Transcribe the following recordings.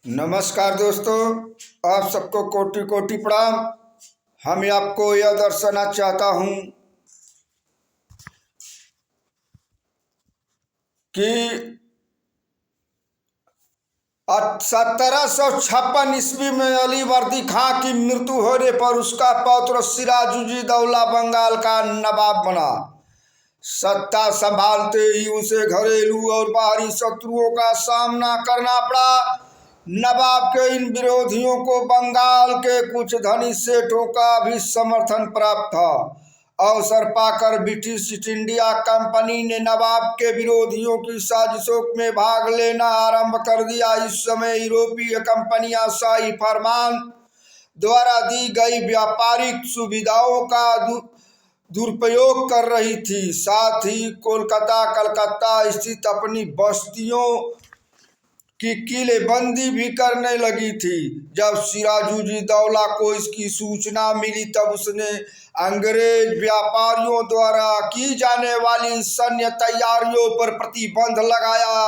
नमस्कार दोस्तों, आप सबको कोटि कोटि प्रणाम। हम आपको यह दर्शाना चाहता हूँ कि 1756 ईस्वी में अली वर्दी खां की मृत्यु होने पर उसका पौत्र सिराजुद्दौला बंगाल का नवाब बना। सत्ता संभालते ही उसे घरेलू और बाहरी शत्रुओं का सामना करना पड़ा। नवाब के इन विरोधियों को बंगाल के कुछ धनी सेठों का भी समर्थन प्राप्त था। अवसर पाकर ब्रिटिश ईस्ट इंडिया कंपनी ने नवाब के विरोधियों की साजिशों में भाग लेना आरंभ कर दिया। इस समय यूरोपीय कंपनियां शाही फरमान द्वारा दी गई व्यापारिक सुविधाओं का दुरुपयोग कर रही थी। साथ ही कोलकाता कलकत्ता स्थित अपनी बस्तियों की किलेबंदी भी करने लगी थी। जब सिराजुद्दौला को इसकी सूचना मिली तब उसने अंग्रेज व्यापारियों द्वारा की जाने वाली सैन्य तैयारियों पर प्रतिबंध लगाया।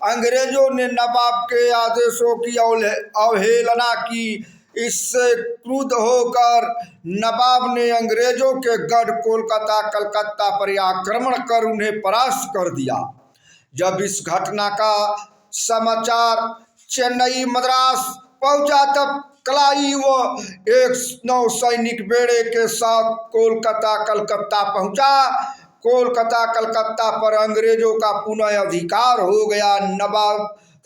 अंग्रेजों ने नवाब के आदेशों की अवहेलना की। इससे क्रुद्ध होकर नवाब ने अंग्रेजों के गढ़ कोलकाता कलकत्ता पर आक्रमण कर उन्हें परास्त कर दिया। जब इस घटना का समाचार चेन्नई मद्रास पहुंचा तब क्लाइव एक नौसैनिक बेड़े के साथ कोलकाता कलकत्ता पहुंचा। कोलकाता कलकत्ता पर अंग्रेजों का पुनः अधिकार हो गया। नवाब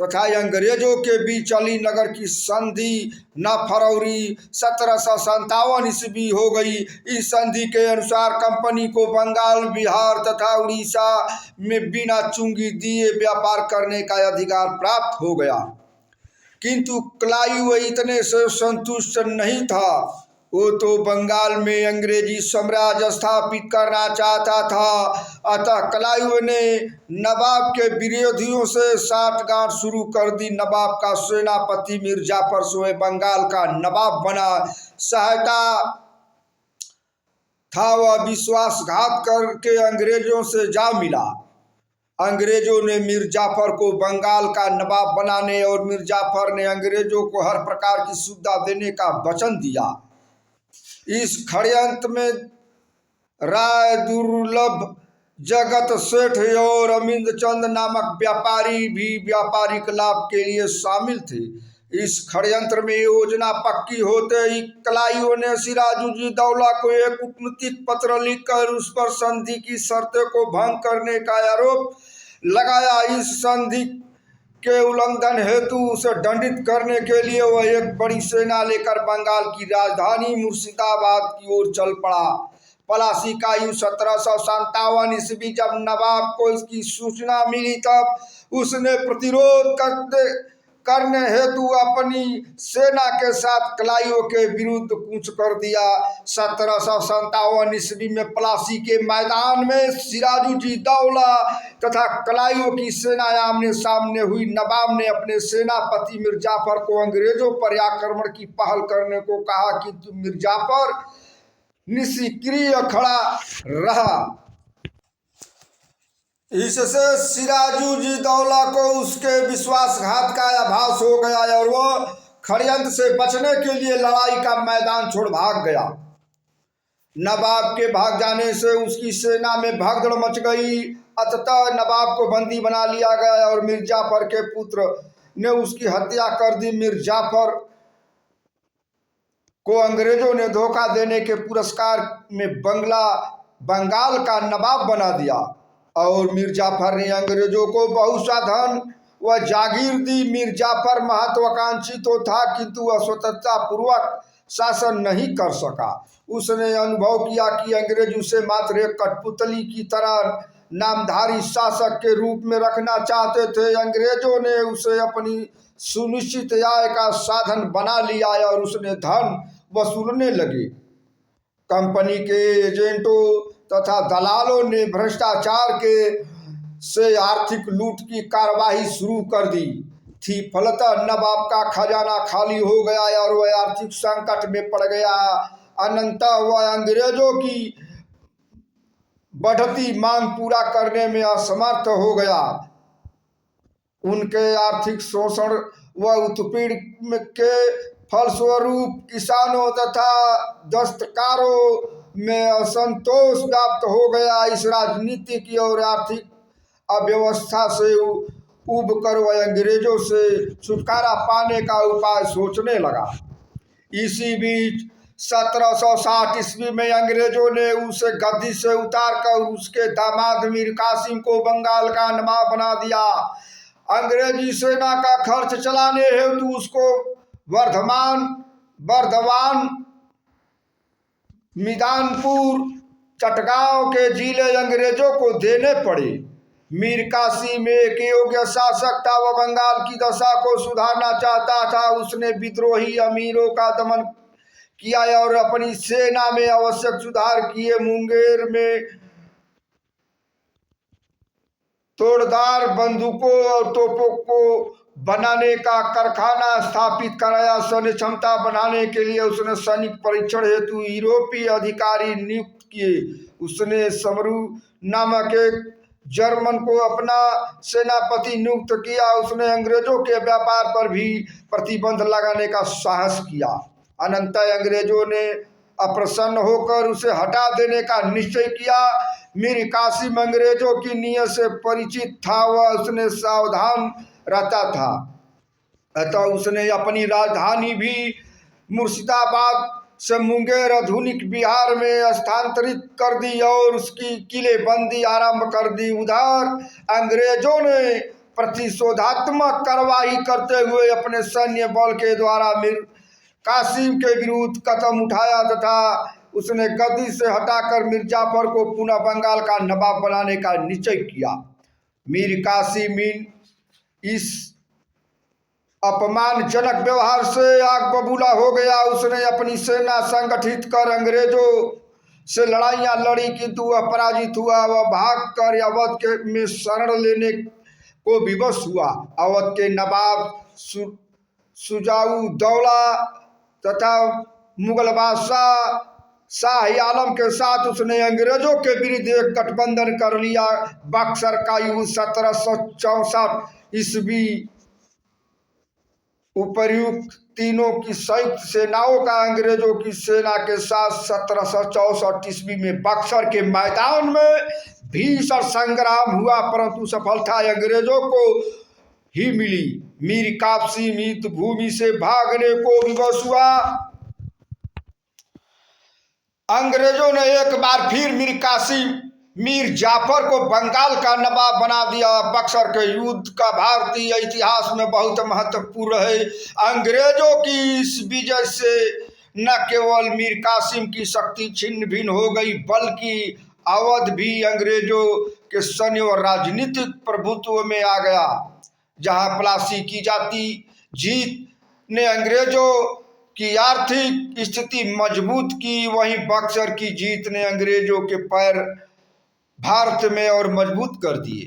तथा अंग्रेजों के बीच अली नगर की संधि 9 फरवरी 1757 ईस्वी हो गई। इस संधि के अनुसार कंपनी को बंगाल, बिहार तथा उड़ीसा में बिना चुंगी दिए व्यापार करने का अधिकार प्राप्त हो गया। किंतु क्लाइव इतने से संतुष्ट नहीं था। वो तो बंगाल में अंग्रेजी साम्राज्य स्थापित करना चाहता था। अतः क्लाइव ने नवाब के विरोधियों से साठगांठ शुरू कर दी। नवाब का सेनापति मीर जाफर स्वयं बंगाल का नवाब बना। सहायता था वह विश्वासघात करके अंग्रेजों से जा मिला। अंग्रेजों ने मीर जाफर को बंगाल का नवाब बनाने और मीर जाफर ने अंग्रेजों को हर प्रकार की सुविधा देने का वचन दिया। इस षड्यंत्र में राय दुर्लभ, जगत सेठ और अमिंद चंद नामक व्यापारी भी व्यापारिक लाभ के लिए शामिल थे। इस षड्यंत्र में योजना पक्की होते ही क्लाइव ने सिराजुद्दौला को एक कूटनीतिक पत्र लिखकर उस पर संधि की शर्तों को भंग करने का आरोप लगाया। इस संधि के उल्लंघन हेतु उसे दंडित करने के लिए वह एक बड़ी सेना लेकर बंगाल की राजधानी मुर्शिदाबाद की ओर चल पड़ा। पलासी का युद्ध 1757 ईस्वी जब नवाब को इसकी सूचना मिली तब उसने प्रतिरोध करने हेतु अपनी सेना के साथ क्लाइव के विरुद्ध कूच कर दिया। 1757 ईस्वी में पलासी के मैदान में सिराजुद्दौला तथा क्लाइव की सेना आमने सामने हुई। नवाब ने अपने सेनापति मीर जाफर को अंग्रेजों पर आक्रमण की पहल करने को कहा, किंतु मीर जाफर निष्क्रिय खड़ा रहा। इससे सिराजुद्दौला को उसके विश्वासघात का आभास हो गया और वह षड्यंत्र से बचने के लिए लड़ाई का मैदान छोड़ भाग गया। नवाब के भाग जाने से उसकी सेना में भगदड़ मच गई। अंततः नवाब को बंदी बना लिया गया और मीर जाफर के पुत्र ने उसकी हत्या कर दी। मीर जाफर को अंग्रेजों ने धोखा देने के पुरस्कार में बंगाल का नवाब बना दिया और मीर जाफर ने अंग्रेजों को बहुत सा धन व जागीर दी। मीर जाफर महत्वाकांक्षी तो था किंतु वह स्वतंत्रता पूर्वक शासन नहीं कर सका। उसने अनुभव किया कि अंग्रेज उसे मात्र एक कठपुतली की तरह नामधारी शासक के रूप में रखना चाहते थे। अंग्रेजों ने उसे अपनी सुनिश्चित आय का साधन बना लिया और उसने धन वसूलने लगे। कंपनी के एजेंटों तथा दलालों ने भ्रष्टाचार से आर्थिक लूट की कार्यवाही शुरू कर दी थी। फलतः नवाब का खजाना खाली हो गया और वह आर्थिक संकट में पड़ गया। अनंतः वह अंग्रेजों की बढ़ती मांग पूरा करने में असमर्थ हो गया। उनके आर्थिक शोषण वह उत्पीड़न के फलस्वरूप किसानों तथा दस्तकारों में असंतोष व्याप्त हो गया। इस राजनीतिक और आर्थिक अव्यवस्था से उब कर वह अंग्रेजों से छुटकारा पाने का उपाय सोचने लगा। इसी बीच 1760 ईस्वी में अंग्रेजों ने उसे गद्दी से उतारकर उसके दामाद मीर कासिम को बंगाल का नवाब बना दिया। अंग्रेजी सेना का खर्च चलाने हेतु उसको बर्धमान, मिदानपुर, चटगांव के जिले अंग्रेजों को देने पड़े। मीर कासिम एक योग्य शासक था। वह बंगाल की दशा को सुधारना चाहता था। उसने विद्रोही अमीरों का दमन किया और अपनी सेना में आवश्यक सुधार किए। मुंगेर में तोड़दार बंदूकों और तोपों को बनाने का कारखाना स्थापित कराया। सैन्य क्षमता बढ़ाने के लिए उसने सैनिक परीक्षण हेतु यूरोपीय अधिकारी नियुक्त किए। उसने समरू नामक एक जर्मन को अपना सेनापति नियुक्त किया। उसने अंग्रेजों के व्यापार पर भी प्रतिबंध लगाने का साहस किया। अनंतर अंग्रेजों ने अप्रसन्न होकर उसे हटा देने का निश्चय किया। मीर कासिम अंग्रेजों की नीयत से परिचित था। वह उसने सावधान रहता था, अतः उसने अपनी राजधानी भी मुर्शिदाबाद से मुंगेर आधुनिक बिहार में स्थानांतरित कर दी और उसकी किलेबंदी आरंभ कर दी। उधर अंग्रेजों ने प्रतिशोधात्मक कार्रवाई करते हुए अपने सैन्य बल के द्वारा मीर कासिम के विरुद्ध कदम उठाया तथा उसने गद्दी से हटाकर मीर जाफर को पुनः बंगाल का नवाब बनाने का निश्चय किया। मीर कासिम इस अपमानजनक व्यवहार से आग बबूला हो गया। उसने अपनी सेना संगठित कर अंग्रेजों से लड़ाइयाँ लड़ी, किंतु वह पराजित हुआ। वह भागकर अवध के में शरण लेने को विवश हुआ। अवध के नवाब सुजाऊ दौला तथा मुगल बादशाह शाह आलम के साथ उसने अंग्रेजों के विरुद्ध एक गठबंधन कर लिया। बक्सर का युद्ध 1764 ईस्वी उपर्युक्त तीनों की संयुक्त सेनाओं का अंग्रेजों की सेना के साथ 1764 ईस्वी में बक्सर के मैदान में भीषण संग्राम हुआ, परंतु सफलता अंग्रेजों को ही मिली। मीर कासिम युद्ध भूमि से भागने को विवश हुआ। अंग्रेजों ने एक बार फिर मीर कासिम मीर जाफर को बंगाल का नवाब बना दिया। बक्सर के युद्ध का भारतीय इतिहास में बहुत महत्वपूर्ण है। अंग्रेजों की इस विजय से न केवल मीर कासिम की शक्ति छिन्न भिन्न हो गई, बल्कि अवध भी अंग्रेजों के सैन्य और राजनीतिक प्रभुत्व में आ गया। जहां प्लासी की जाती जीत ने अंग्रेजों की आर्थिक स्थिति मजबूत की, वहीं बक्सर की जीत ने अंग्रेजों के पैर भारत में और मजबूत कर दिए।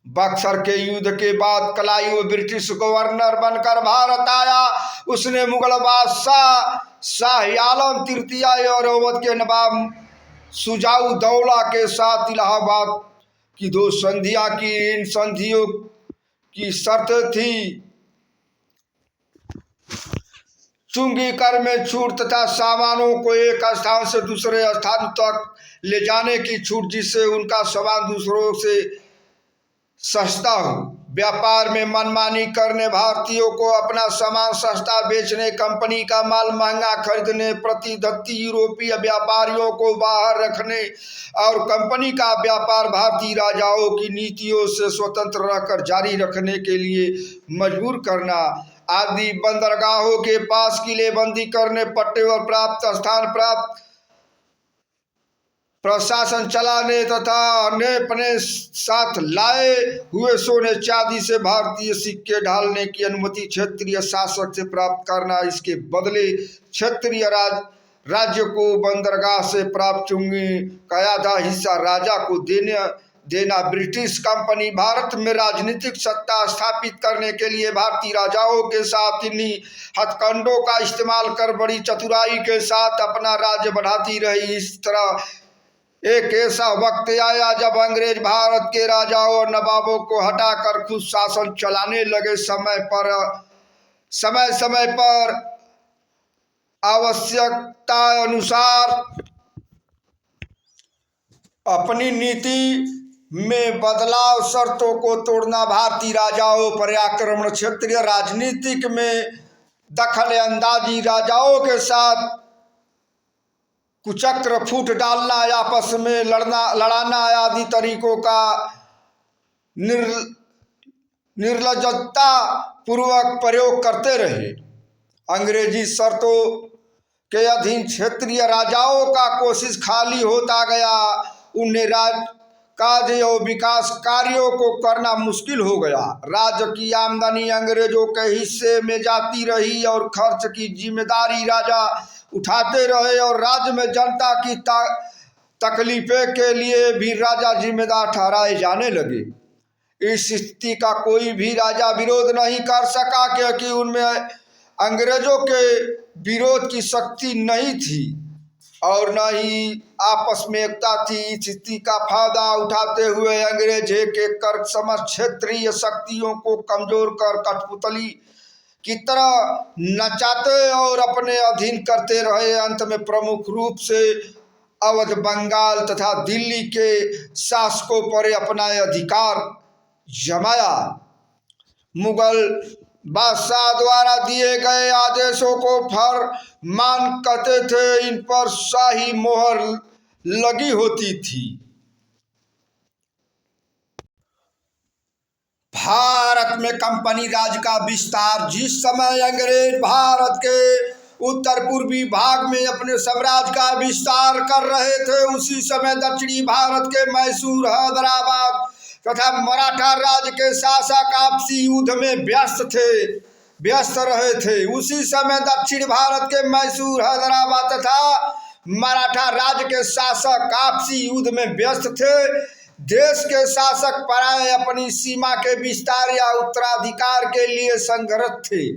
बक्सर के युद्ध के बाद क्लाइव ब्रिटिश गवर्नर बनकर भारत आया। उसने मुगल बादशाह शाह आलम तृतीय और अवध के नवाब सुजाऊ दौला के साथ इलाहाबाद की 2 संधियां की। इन संधियों की शर्त थी चुंगी कर में छूट तथा सामानों को एक स्थान से दूसरे स्थान तक ले जाने की छूट, जिससे उनका सामान दूसरों से सस्ता हो। व्यापार में मनमानी करने, भारतीयों को अपना सामान सस्ता बेचने, कंपनी का माल महंगा खरीदने, प्रतिद्वंदी यूरोपीय व्यापारियों को बाहर रखने और कंपनी का व्यापार भारतीय राजाओं की नीतियों से स्वतंत्र रहकर जारी रखने के लिए मजबूर करना आदि, बंदरगाहों के पास किलेबंदी करने, पट्टे और प्राप्त स्थान प्राप्त प्रशासन चलाने तथा अन्य अपने साथ लाए हुए सोने चांदी से भारतीय सिक्के ढालने की अनुमति क्षेत्रीय शासक से प्राप्त करना। इसके बदले क्षेत्रीय राज्य को बंदरगाह से प्राप्त चुंगी का आधा हिस्सा राजा को देना। ब्रिटिश कंपनी भारत में राजनीतिक सत्ता स्थापित करने के लिए भारतीय राजाओं के साथ इन्हीं हथकंडों का इस्तेमाल कर बड़ी चतुराई के साथ अपना राज्य बढ़ाती रही। इस तरह एक ऐसा वक्त आया जब अंग्रेज भारत के राजाओं और नवाबों को हटाकर खुद शासन चलाने लगे। समय पर समय समय पर आवश्यकता अनुसार अपनी नीति में बदलाव, शर्तों को तोड़ना, भारतीय राजाओं पर आक्रमण, क्षेत्रीय राजनीतिक में दखल अंदाजी, राजाओं के साथ कुचक्र, फूट डालना, आपस में लड़ाना आदि तरीकों का निर्लज्जता पूर्वक प्रयोग करते रहे। अंग्रेजी शर्तों के अधीन क्षेत्रीय राजाओं का कोशिश खाली होता गया। उन्हें राज कार्य और विकास कार्यों को करना मुश्किल हो गया। राज्य की आमदनी अंग्रेजों के हिस्से में जाती रही और खर्च की जिम्मेदारी राजा उठाते रहे और राज्य में जनता की तकलीफें के लिए भी राजा जिम्मेदार ठहराए जाने लगे। इस स्थिति का कोई भी राजा विरोध नहीं कर सका क्योंकि उनमें अंग्रेजों के विरोध की शक्ति नहीं थी और न ही आपस में एकता थी। इस स्थिति का फायदा उठाते हुए अंग्रेज एक एक कर समस्त क्षेत्रीय शक्तियों को कमजोर कर कठपुतली की तरह नचाते और अपने अधीन करते रहे। अंत में प्रमुख रूप से अवध, बंगाल तथा दिल्ली के शासकों पर अपना अधिकार जमाया। मुगल बादशाह द्वारा दिए गए आदेशों को फरमान कहते थे। इन पर शाही मोहर लगी होती थी। भारत में कंपनी राज का विस्तार। जिस समय अंग्रेज भारत के उत्तर पूर्वी भाग में अपने साम्राज्य का विस्तार कर रहे थे, उसी समय दक्षिणी भारत के मैसूर, हैदराबाद तथा मराठा राज्य के शासक आपसी युद्ध में व्यस्त रहे थे। उसी समय दक्षिण भारत के मैसूर, हैदराबाद तथा मराठा राज्य के शासक आपसी युद्ध में व्यस्त थे। देश के शासक पराये अपनी सीमा के विस्तार या उत्तराधिकार के लिए संघर्ष थे।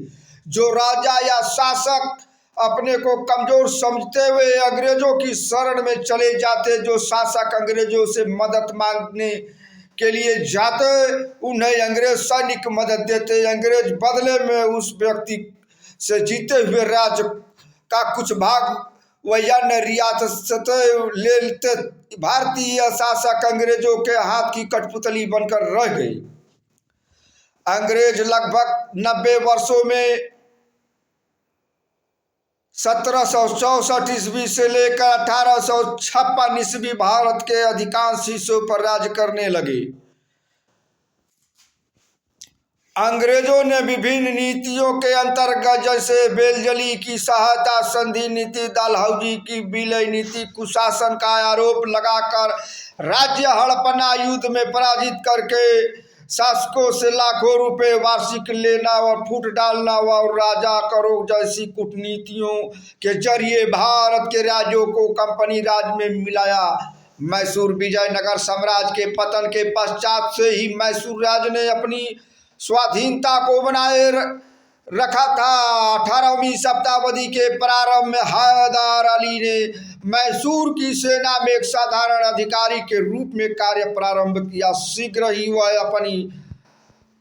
जो राजा या शासक अपने को कमजोर समझते हुए अंग्रेजों की शरण में चले जाते, जो शासक अंग्रेजों से मदद मांगने के लिए जाते, उन्हें अंग्रेज सैनिक मदद देते। अंग्रेज बदले में उस व्यक्ति से जीते हुए राज्य का कुछ भाग वह अन्य रियासतें ले लेते। भारतीय शासक अंग्रेजों के हाथ की कठपुतली बनकर रह गई। अंग्रेज लगभग 90 वर्षों में 1764 ईस्वी से लेकर 1856 ईस्वी भारत के अधिकांश हिस्सों पर राज करने लगे। अंग्रेजों ने विभिन्न नीतियों के अंतर्गत जैसे बेलजली की सहायता संधि नीति, डलहौजी की विलय नीति, कुशासन का आरोप लगाकर राज्य हड़पना, युद्ध में पराजित करके शासकों से लाखों रुपए वार्षिक लेना और फूट डालना और राजा करो जैसी कूटनीतियों के जरिए भारत के राज्यों को कंपनी राज में मिलाया। मैसूर विजयनगर साम्राज्य के पतन के पश्चात से ही मैसूर राज्य ने अपनी स्वाधीनता को बनाए रखा था। 18वीं शताब्दी के प्रारंभ में हैदर अली ने मैसूर की सेना में एक साधारण अधिकारी के रूप में कार्य प्रारंभ किया। शीघ्र ही वह अपनी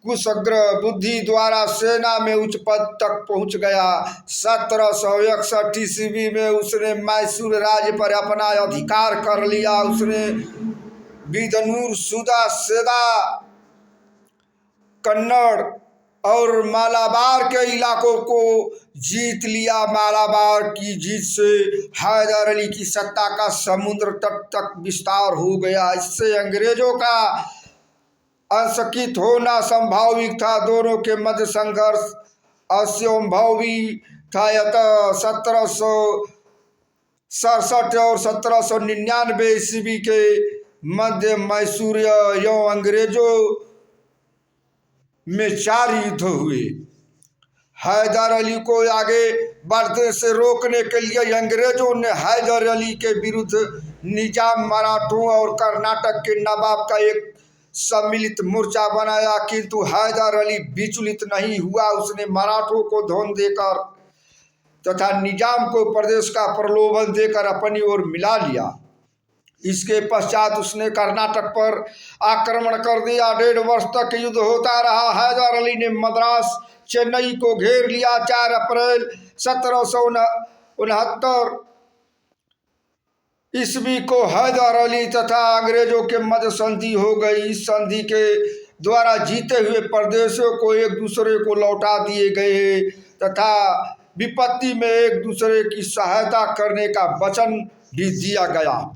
कुशग्र बुद्धि द्वारा सेना में उच्च पद तक पहुंच गया। 1761 ईस्वी में उसने मैसूर राज्य पर अपना अधिकार कर लिया। उसने बिदनूर, सुदा, सेदा, कन्नड़ और मालाबार के इलाकों को जीत लिया। मालाबार की जीत से हैदर अली की सत्ता का समुद्र तट तक विस्तार हो गया। इससे अंग्रेजों का अंशकित होना संभाविक था। दोनों के मध्य संघर्ष असंभवी था। अतः 1767 और 1799 ईस्वी के मध्य मैसूर एवं अंग्रेजों में 4 युद्ध हुए। हैदर अली को आगे बढ़ने से रोकने के लिए अंग्रेजों ने हैदर अली के विरुद्ध निजाम, मराठों और कर्नाटक के नवाब का एक सम्मिलित मोर्चा बनाया, किंतु हैदर अली विचलित नहीं हुआ। उसने मराठों को धन देकर तथा निजाम को प्रदेश का प्रलोभन देकर अपनी ओर मिला लिया। इसके पश्चात उसने कर्नाटक पर आक्रमण कर दिया। 1.5 वर्ष तक युद्ध होता रहा। हैदर अली ने मद्रास चेन्नई को घेर लिया। 4 अप्रैल 1769 ईस्वी को हैदर अली तथा अंग्रेजों के मध्य संधि हो गई। इस संधि के द्वारा जीते हुए प्रदेशों को एक दूसरे को लौटा दिए गए तथा विपत्ति में एक दूसरे की सहायता करने का वचन भी दिया गया।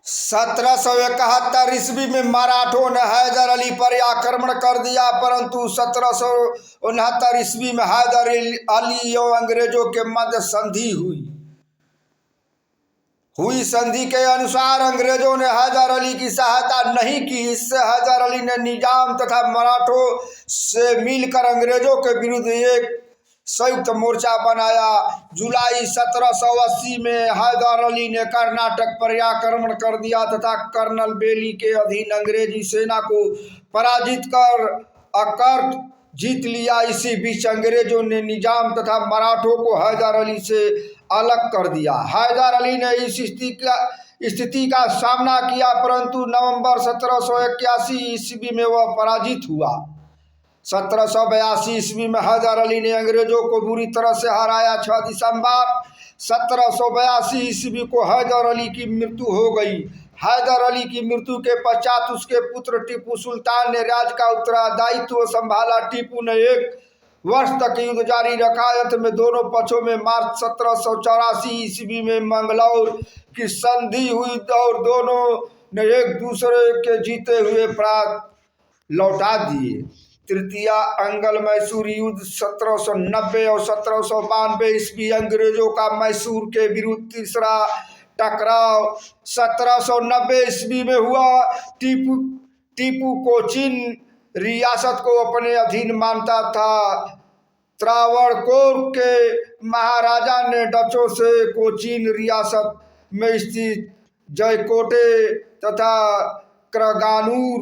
1771 ईस्वी में मराठों ने हैदर अली पर आक्रमण कर दिया, परंतु 1769 ईस्वी में हैदर अली एवं अंग्रेजों के मध्य संधि हुई। संधि के अनुसार अंग्रेजों ने हैदर अली की सहायता नहीं की। इससे हैदर अली ने निजाम तथा मराठों से मिलकर अंग्रेजों के विरुद्ध एक संयुक्त मोर्चा बनाया। जुलाई 1780 में हैदर अली ने कर्नाटक पर आक्रमण कर दिया तथा कर्नल बेली के अधीन अंग्रेजी सेना को पराजित कर अकर्ट जीत लिया। इसी बीच अंग्रेजों ने निजाम तथा मराठों को हैदर अली से अलग कर दिया। हैदर अली ने इस स्थिति का सामना किया, परंतु नवंबर 1781 ईस्वी में वह पराजित हुआ। 1782 ईस्वी में हैदर अली ने अंग्रेजों को बुरी तरह से हराया। 6 दिसंबर 1782 ईस्वी को हैदर अली की मृत्यु हो गई। हैदर अली की मृत्यु के पश्चात उसके पुत्र टीपू सुल्तान ने राज्य का उत्तरदायित्व संभाला। टीपू ने 1 वर्ष तक युद्ध जारी रखा। अंत में दोनों पक्षों में मार्च 1784 ईस्वी में मंगलौर की संधि हुई और दोनों ने एक दूसरे के जीते हुए प्रांत लौटा दिए। तृतीय अंगल मैसूर युद्ध 1790 और 1792 ईस्वी अंग्रेजों का मैसूर के विरुद्ध तीसरा टकराव 1790 ईस्वी में हुआ। टीपू कोचीन रियासत को अपने अधीन मानता था। त्रावणकोर के महाराजा ने डचों से कोचीन रियासत में स्थित जयकोटे तथा क्रगानूर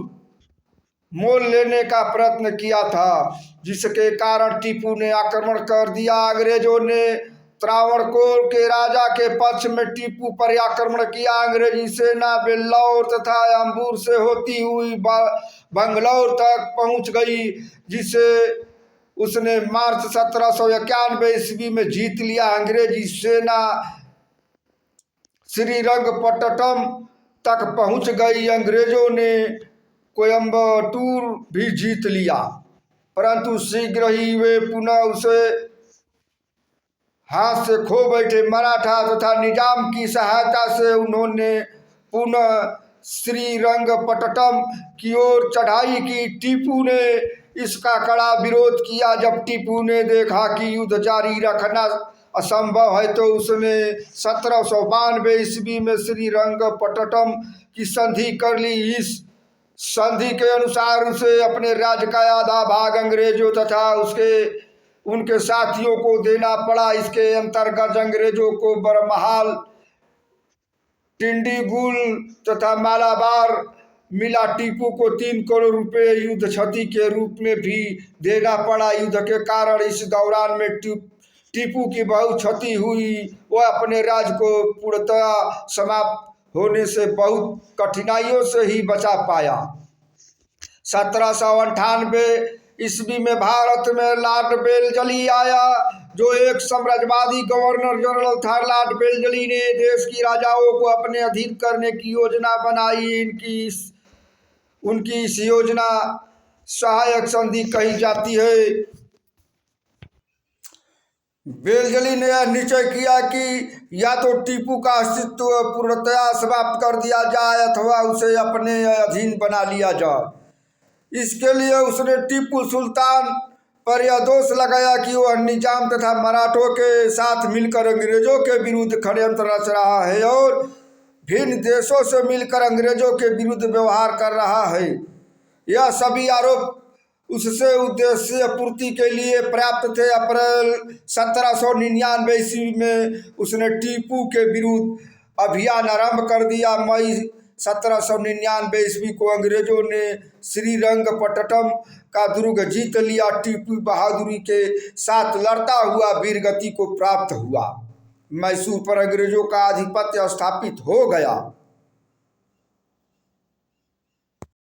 मोल लेने का प्रयत्न किया था, जिसके कारण टीपू ने आक्रमण कर दिया। अंग्रेजों ने त्रावणकोर के राजा के पक्ष में टीपू पर आक्रमण किया। अंग्रेजी सेना बेल्लौर तथा अंबूर से होती हुई बंगलौर तक पहुंच गई, जिसे उसने मार्च 1791 ईस्वी में जीत लिया। अंग्रेजी सेना श्रीरंगपट्टनम तक पहुंच गई। अंग्रेजों ने कोयम्बटूर भी जीत लिया, परंतु शीघ्र ही वे पुनः उसे हाथ से खो बैठे। मराठा तथा निजाम की सहायता से उन्होंने पुनः श्रीरंगपट्टनम की ओर चढ़ाई की। टीपू ने इसका कड़ा विरोध किया। जब टीपू ने देखा कि युद्ध जारी रखना असंभव है, तो उसने 1792 ईस्वी में श्रीरंगपट्टनम की संधि कर ली। इस संधि के अनुसार उसे अपने राज्य का आधा भाग अंग्रेजों तथा उनके साथियों को देना पड़ा। इसके अंतर्गत अंग्रेजों को बरमहाल, टिंडीगुल तथा मालाबार मिला। टीपू को 3 करोड़ रुपए युद्ध क्षति के रूप में भी देना पड़ा। युद्ध के कारण इस दौरान में टीपू की बहुत क्षति हुई। वह अपने राज्य को पूर्णतः समाप्त होने से बहुत कठिनाइयों से ही बचा पाया। 1798 ईस्वी में भारत में लॉर्ड वेल्लेस्ली आया, जो एक साम्राज्यवादी गवर्नर जनरल था। लॉर्ड वेल्लेस्ली ने देश की राजाओं को अपने अधीन करने की योजना बनाई। उनकी इस योजना सहायक संधि कही जाती है। वेल्लेस्ली ने यह निश्चय किया कि या तो टीपू का अस्तित्व पूर्णतया समाप्त कर दिया जाए अथवा उसे अपने अधीन बना लिया जाए। इसके लिए उसने टीपू सुल्तान पर यह दोष लगाया कि वह निजाम तथा मराठों के साथ मिलकर अंग्रेजों के विरुद्ध षड्यंत्र रच रहा है और भिन्न देशों से मिलकर अंग्रेजों के विरुद्ध व्यवहार कर रहा है। यह सभी आरोप उससे उद्देश्य पूर्ति के लिए पर्याप्त थे। अप्रैल 1799 ईस्वी में उसने टीपू के विरुद्ध अभियान आरंभ कर दिया। मई 1799 ईस्वी को अंग्रेजों ने श्रीरंगपट्टनम का दुर्ग जीत लिया। टीपू बहादुरी के साथ लड़ता हुआ वीरगति को प्राप्त हुआ। मैसूर पर अंग्रेजों का आधिपत्य स्थापित हो गया।